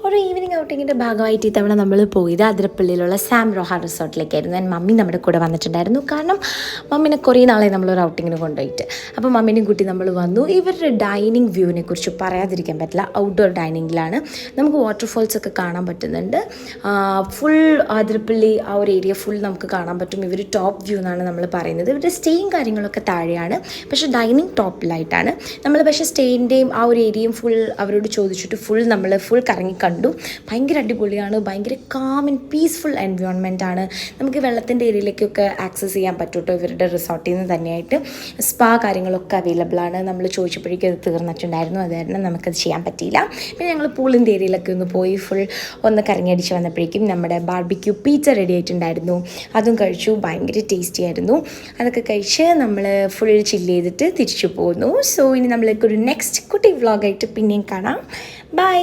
ഒരു ഈവനിങ് ഔട്ടിങ്ങിൻ്റെ ഭാഗമായിട്ട് ഇത്തവണ നമ്മൾ പോയത് അതിരപ്പള്ളിയിലുള്ള സാം റോഹ റിസോർട്ടിലേക്കായിരുന്നു. ഞാൻ മമ്മി നമ്മുടെ കൂടെ വന്നിട്ടുണ്ടായിരുന്നു. കാരണം മമ്മിനെ കുറേ നാളെ നമ്മളൊരു ഔട്ടിങ്ങിന് കൊണ്ടുപോയിട്ട്, അപ്പോൾ മമ്മീനെയും കൂട്ടി നമ്മൾ വന്നു. ഇവരുടെ ഡൈനിങ് വ്യൂവിനെ കുറിച്ച് പറയാതിരിക്കാൻ പറ്റില്ല. ഔട്ട്ഡോർ ഡൈനിങ്ങിലാണ് നമുക്ക് വാട്ടർഫോൾസ് ഒക്കെ കാണാൻ പറ്റുന്നുണ്ട്. ഫുൾ അതിരപ്പള്ളി ആ ഒരു ഏരിയ ഫുൾ നമുക്ക് കാണാൻ പറ്റും. ഇവർ ടോപ്പ് വ്യൂ എന്നാണ് നമ്മൾ പറയുന്നത്. ഇവരുടെ സ്റ്റേയും കാര്യങ്ങളൊക്കെ താഴെയാണ്, പക്ഷേ ഡൈനിങ് ടോപ്പിലായിട്ടാണ്. നമ്മൾ പക്ഷേ സ്റ്റേയിൻ്റെയും ആ ഒരു ഏരിയയും ഫുൾ അവരോട് ചോദിച്ചിട്ട് നമ്മൾ ഫുൾ കറങ്ങി കണ്ടു. ഭയങ്കര അടിപൊളിയാണ്. ഭയങ്കര കാം ആൻഡ് പീസ്ഫുൾ എൻവയോൺമെൻ്റ് ആണ്. നമുക്ക് വെള്ളത്തിൻ്റെ ഏരിയയിലേക്കൊക്കെ ആക്സസ് ചെയ്യാൻ പറ്റും കേട്ടോ. ഇവരുടെ റിസോർട്ടിൽ നിന്ന് തന്നെയായിട്ട് സ്പാ കാര്യങ്ങളൊക്കെ അവൈലബിൾ ആണ്. നമ്മൾ ചോദിച്ചപ്പോഴേക്കും അത് തീർന്നിട്ടുണ്ടായിരുന്നു, അത് കാരണം നമുക്കത് ചെയ്യാൻ പറ്റിയില്ല. പിന്നെ ഞങ്ങൾ പൂളിൻ്റെ ഏരിയയിലൊക്കെ ഒന്ന് പോയി ഫുൾ ഒന്ന് കറങ്ങിയടിച്ച് വന്നപ്പോഴേക്കും നമ്മുടെ ബാർബിക്യൂ പിസ്സ റെഡി ആയിട്ടുണ്ടായിരുന്നു. അതും കഴിച്ചു. ഭയങ്കര ടേസ്റ്റി ആയിരുന്നു. അതൊക്കെ കഴിച്ച് നമ്മൾ ഫുൾ ചില്ല് ചെയ്തിട്ട് തിരിച്ചു പോന്നു. സോ ഇനി നമ്മൾക്കൊരു നെക്സ്റ്റ് കുട്ടി വ്ളോഗായിട്ട് പിന്നെയും കാണാം. ബൈ.